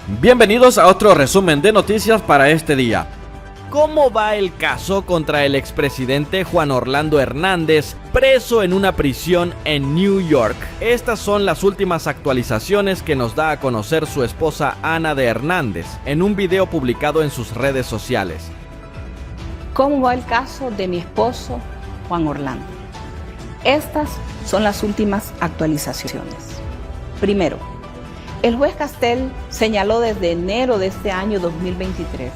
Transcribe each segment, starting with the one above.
Bienvenidos a otro resumen de noticias para este día. ¿Cómo va el caso contra el expresidente Juan Orlando Hernández, preso en una prisión en New York? Estas son las últimas actualizaciones que nos da a conocer su esposa Ana de Hernández en un video publicado en sus redes sociales. ¿Cómo va el caso de mi esposo Juan Orlando? Estas son las últimas actualizaciones. Primero, el juez Castel señaló desde enero de este año 2023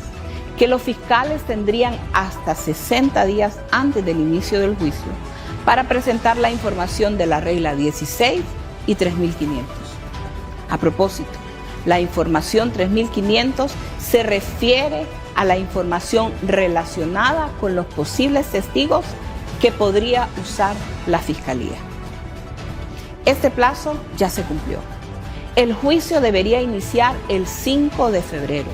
que los fiscales tendrían hasta 60 días antes del inicio del juicio para presentar la información de la regla 16 y 3500. A propósito, la información 3500 se refiere a la información relacionada con los posibles testigos que podría usar la Fiscalía. Este plazo ya se cumplió. El juicio debería iniciar el 5 de febrero,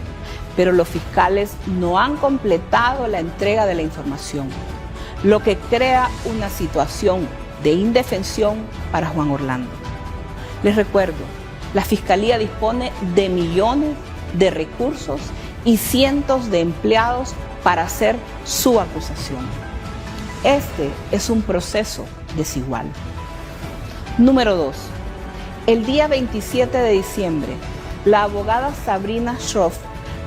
pero los fiscales no han completado la entrega de la información, lo que crea una situación de indefensión para Juan Orlando. Les recuerdo, la Fiscalía dispone de millones de recursos y cientos de empleados para hacer su acusación. Este es un proceso desigual. Número 2. El día 27 de diciembre, la abogada Sabrina Schroff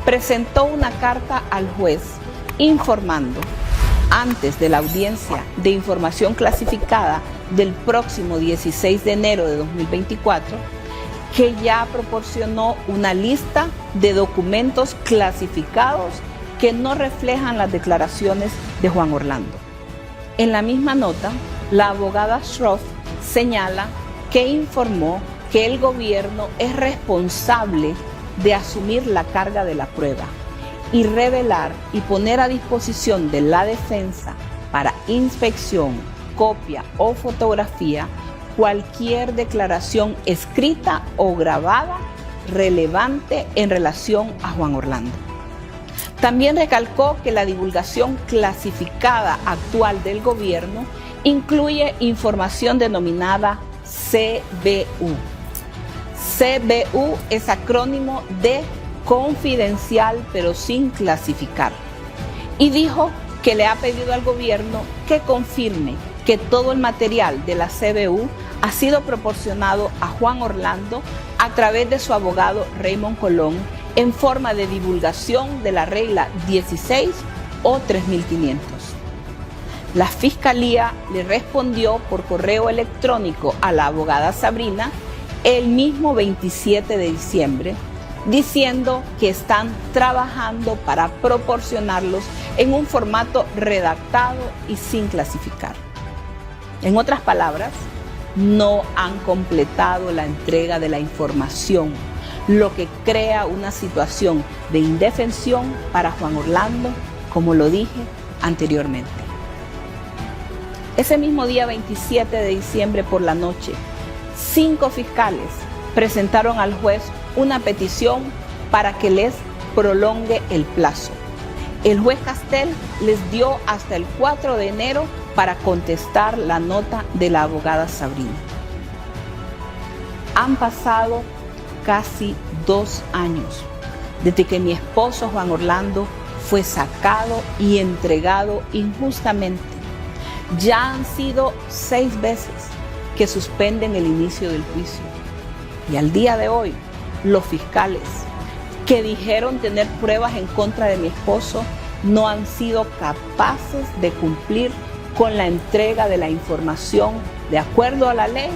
presentó una carta al juez informando, antes de la audiencia de información clasificada del próximo 16 de enero de 2024, que ya proporcionó una lista de documentos clasificados que no reflejan las declaraciones de Juan Orlando. En la misma nota, la abogada Schroff señala que informó que el gobierno es responsable de asumir la carga de la prueba y revelar y poner a disposición de la defensa para inspección, copia o fotografía cualquier declaración escrita o grabada relevante en relación a Juan Orlando. También recalcó que la divulgación clasificada actual del gobierno incluye información denominada CBU. CBU es acrónimo de confidencial pero sin clasificar. Y dijo que le ha pedido al gobierno que confirme que todo el material de la CBU ha sido proporcionado a Juan Orlando a través de su abogado Raymond Colón en forma de divulgación de la regla 16 o 3500. La Fiscalía le respondió por correo electrónico a la abogada Sabrina el mismo 27 de diciembre, diciendo que están trabajando para proporcionarlos en un formato redactado y sin clasificar. En otras palabras, no han completado la entrega de la información, lo que crea una situación de indefensión para Juan Orlando, como lo dije anteriormente. Ese mismo día 27 de diciembre por la noche, 5 fiscales presentaron al juez una petición para que les prolongue el plazo. El juez Castel les dio hasta el 4 de enero para contestar la nota de la abogada Sabrina. Han pasado casi 2 años desde que mi esposo Juan Orlando fue sacado y entregado injustamente. Ya han sido 6 veces que suspenden el inicio del juicio. Y al día de hoy, los fiscales que dijeron tener pruebas en contra de mi esposo no han sido capaces de cumplir con la entrega de la información de acuerdo a la ley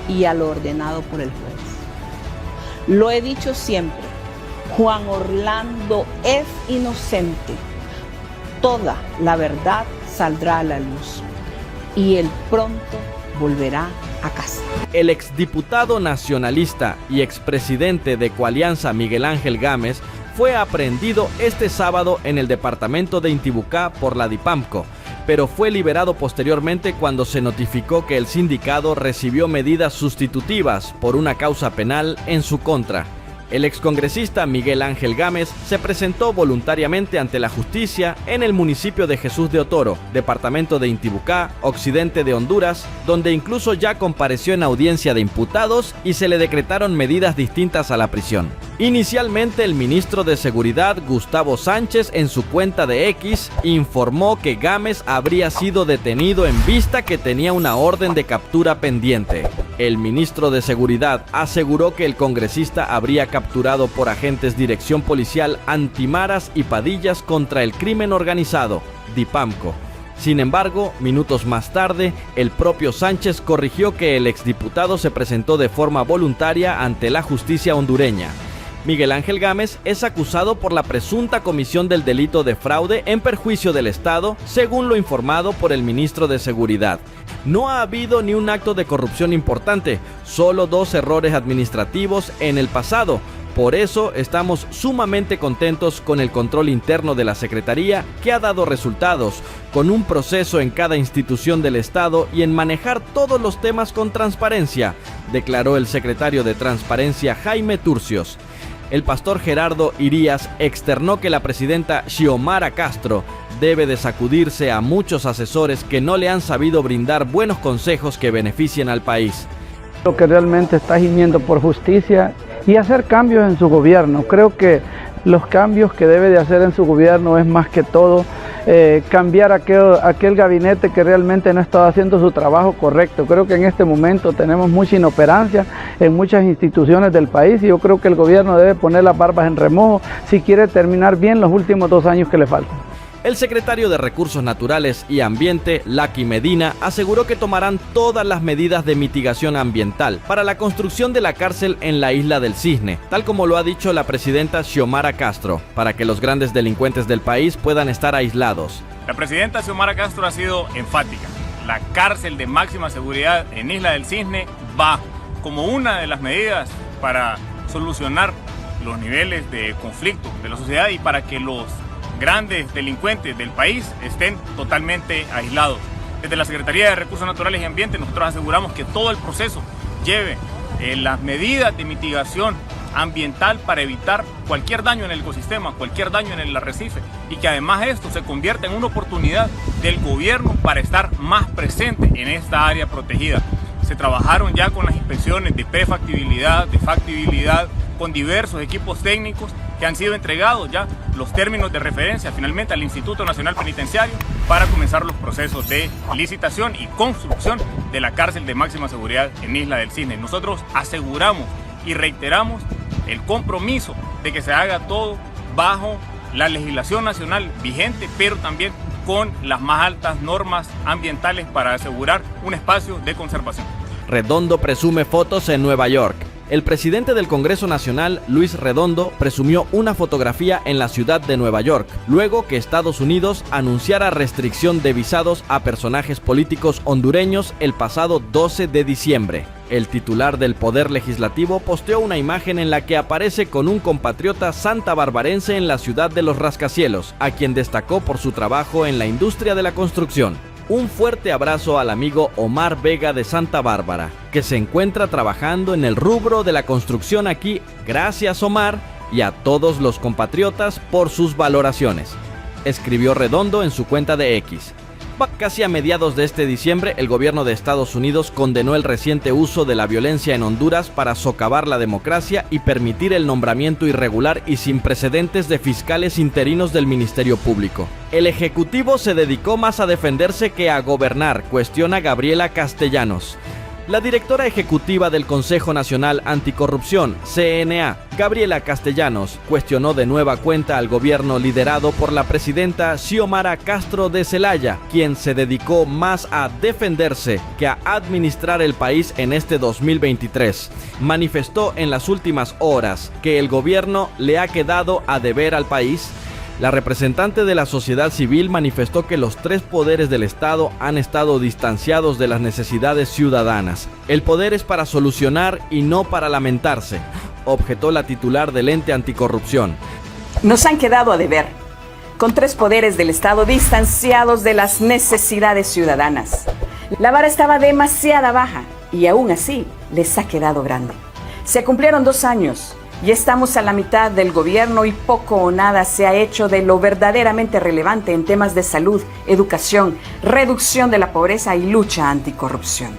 y a lo ordenado por el juez. Lo he dicho siempre, Juan Orlando es inocente. Toda la verdad saldrá a la luz y él pronto volverá a casa. El exdiputado nacionalista y expresidente de Coalianza Miguel Ángel Gámez fue aprehendido este sábado en el departamento de Intibucá por la DIPAMCO, pero fue liberado posteriormente cuando se notificó que el sindicado recibió medidas sustitutivas por una causa penal en su contra. El excongresista Miguel Ángel Gámez se presentó voluntariamente ante la justicia en el municipio de Jesús de Otoro, departamento de Intibucá, occidente de Honduras, donde incluso ya compareció en audiencia de imputados y se le decretaron medidas distintas a la prisión. Inicialmente, el ministro de Seguridad, Gustavo Sánchez, en su cuenta de X, informó que Gámez habría sido detenido en vista que tenía una orden de captura pendiente. El ministro de Seguridad aseguró que el congresista habría capturado por agentes Dirección Policial Antimaras y Padillas contra el Crimen Organizado, DIPAMCO. Sin embargo, minutos más tarde, el propio Sánchez corrigió que el exdiputado se presentó de forma voluntaria ante la justicia hondureña. Miguel Ángel Gámez es acusado por la presunta comisión del delito de fraude en perjuicio del Estado, según lo informado por el ministro de Seguridad. No ha habido ni un acto de corrupción importante, solo 2 errores administrativos en el pasado. Por eso estamos sumamente contentos con el control interno de la Secretaría, que ha dado resultados, con un proceso en cada institución del Estado y en manejar todos los temas con transparencia, declaró el secretario de Transparencia Jaime Turcios. El pastor Gerardo Irías externó que la presidenta Xiomara Castro debe de sacudirse a muchos asesores que no le han sabido brindar buenos consejos que beneficien al país. Lo que realmente está gimiendo por justicia y hacer cambios en su gobierno. Creo que los cambios que debe de hacer en su gobierno es más que todo cambiar aquel gabinete que realmente no estaba haciendo su trabajo correcto. Creo que en este momento tenemos mucha inoperancia en muchas instituciones del país y yo creo que el gobierno debe poner las barbas en remojo si quiere terminar bien los últimos 2 años que le faltan. El secretario de Recursos Naturales y Ambiente, Lucky Medina, aseguró que tomarán todas las medidas de mitigación ambiental para la construcción de la cárcel en la isla del Cisne, tal como lo ha dicho la presidenta Xiomara Castro, para que los grandes delincuentes del país puedan estar aislados. La presidenta Xiomara Castro ha sido enfática. La cárcel de máxima seguridad en Isla del Cisne va como una de las medidas para solucionar los niveles de conflicto de la sociedad y para que los grandes delincuentes del país estén totalmente aislados. Desde la Secretaría de Recursos Naturales y Ambiente nosotros aseguramos que todo el proceso lleve las medidas de mitigación ambiental para evitar cualquier daño en el ecosistema, cualquier daño en el arrecife y que además esto se convierta en una oportunidad del gobierno para estar más presente en esta área protegida. Se trabajaron ya con las inspecciones de prefactibilidad, de factibilidad, con diversos equipos técnicos que han sido entregados ya los términos de referencia finalmente al Instituto Nacional Penitenciario para comenzar los procesos de licitación y construcción de la cárcel de máxima seguridad en Isla del Cisne. Nosotros aseguramos y reiteramos el compromiso de que se haga todo bajo la legislación nacional vigente, pero también con las más altas normas ambientales para asegurar un espacio de conservación. Redondo presume fotos en Nueva York. El presidente del Congreso Nacional, Luis Redondo, presumió una fotografía en la ciudad de Nueva York, luego que Estados Unidos anunciara restricción de visados a personajes políticos hondureños el pasado 12 de diciembre. El titular del Poder Legislativo posteó una imagen en la que aparece con un compatriota santabarbarense en la ciudad de los rascacielos, a quien destacó por su trabajo en la industria de la construcción. Un fuerte abrazo al amigo Omar Vega de Santa Bárbara, que se encuentra trabajando en el rubro de la construcción aquí. Gracias, Omar, y a todos los compatriotas por sus valoraciones, escribió Redondo en su cuenta de X. Casi a mediados de este diciembre, el gobierno de Estados Unidos condenó el reciente uso de la violencia en Honduras para socavar la democracia y permitir el nombramiento irregular y sin precedentes de fiscales interinos del Ministerio Público. El Ejecutivo se dedicó más a defenderse que a gobernar, cuestiona Gabriela Castellanos. La directora ejecutiva del Consejo Nacional Anticorrupción, CNA, Gabriela Castellanos, cuestionó de nueva cuenta al gobierno liderado por la presidenta Xiomara Castro de Celaya, quien se dedicó más a defenderse que a administrar el país en este 2023. Manifestó en las últimas horas que el gobierno le ha quedado a deber al país. La representante de la sociedad civil manifestó que los 3 poderes del Estado han estado distanciados de las necesidades ciudadanas. El poder es para solucionar y no para lamentarse, objetó la titular del ente anticorrupción. Nos han quedado a deber, con 3 poderes del Estado distanciados de las necesidades ciudadanas. La vara estaba demasiado baja y aún así les ha quedado grande. Se cumplieron 2 años Y estamos a la mitad del gobierno y poco o nada se ha hecho de lo verdaderamente relevante en temas de salud, educación, reducción de la pobreza y lucha anticorrupción.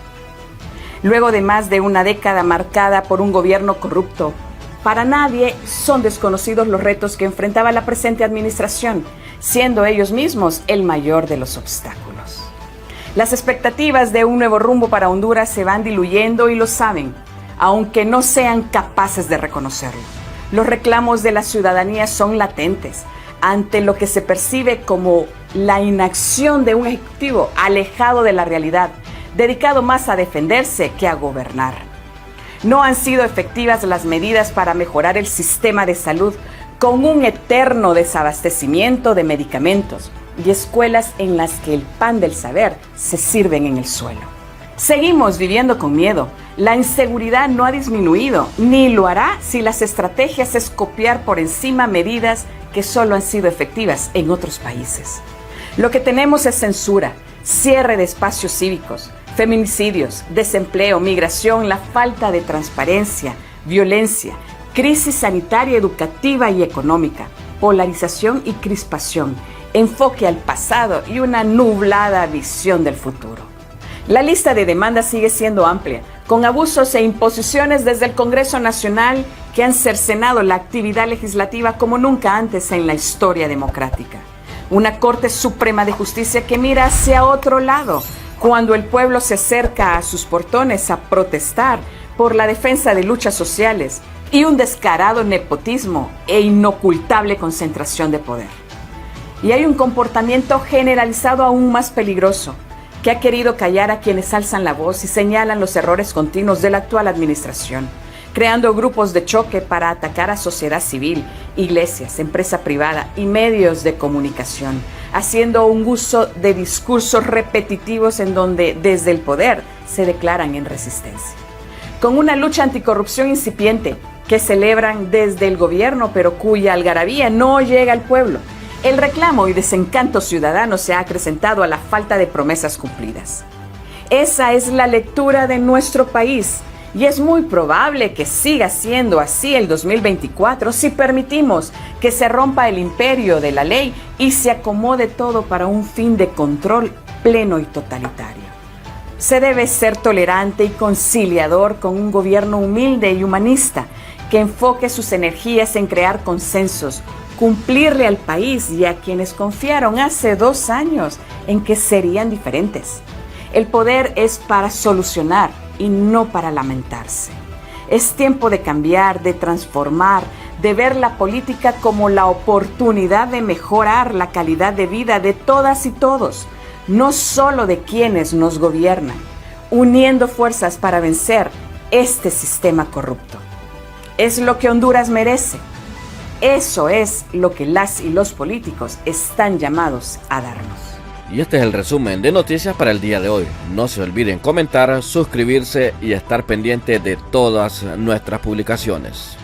Luego de más de una década marcada por un gobierno corrupto, para nadie son desconocidos los retos que enfrentaba la presente administración, siendo ellos mismos el mayor de los obstáculos. Las expectativas de un nuevo rumbo para Honduras se van diluyendo y lo saben, aunque no sean capaces de reconocerlo. Los reclamos de la ciudadanía son latentes ante lo que se percibe como la inacción de un ejecutivo alejado de la realidad, dedicado más a defenderse que a gobernar. No han sido efectivas las medidas para mejorar el sistema de salud, con un eterno desabastecimiento de medicamentos y escuelas en las que el pan del saber se sirven en el suelo. Seguimos viviendo con miedo. La inseguridad no ha disminuido, ni lo hará si las estrategias es copiar por encima medidas que solo han sido efectivas en otros países. Lo que tenemos es censura, cierre de espacios cívicos, feminicidios, desempleo, migración, la falta de transparencia, violencia, crisis sanitaria, educativa y económica, polarización y crispación, enfoque al pasado y una nublada visión del futuro. La lista de demandas sigue siendo amplia, con abusos e imposiciones desde el Congreso Nacional que han cercenado la actividad legislativa como nunca antes en la historia democrática. Una Corte Suprema de Justicia que mira hacia otro lado cuando el pueblo se acerca a sus portones a protestar por la defensa de luchas sociales y un descarado nepotismo e inocultable concentración de poder. Y hay un comportamiento generalizado aún más peligroso, que ha querido callar a quienes alzan la voz y señalan los errores continuos de la actual administración, creando grupos de choque para atacar a sociedad civil, iglesias, empresa privada y medios de comunicación, haciendo un uso de discursos repetitivos en donde desde el poder se declaran en resistencia. Con una lucha anticorrupción incipiente que celebran desde el gobierno pero cuya algarabía no llega al pueblo, el reclamo y desencanto ciudadano se ha acrecentado a la falta de promesas cumplidas. Esa es la lectura de nuestro país y es muy probable que siga siendo así el 2024 si permitimos que se rompa el imperio de la ley y se acomode todo para un fin de control pleno y totalitario. Se debe ser tolerante y conciliador con un gobierno humilde y humanista que enfoque sus energías en crear consensos, cumplirle al país y a quienes confiaron hace 2 años en que serían diferentes. El poder es para solucionar y no para lamentarse. Es tiempo de cambiar, de transformar, de ver la política como la oportunidad de mejorar la calidad de vida de todas y todos, no solo de quienes nos gobiernan, uniendo fuerzas para vencer este sistema corrupto. Es lo que Honduras merece. Eso es lo que las y los políticos están llamados a darnos. Y este es el resumen de noticias para el día de hoy. No se olviden comentar, suscribirse y estar pendiente de todas nuestras publicaciones.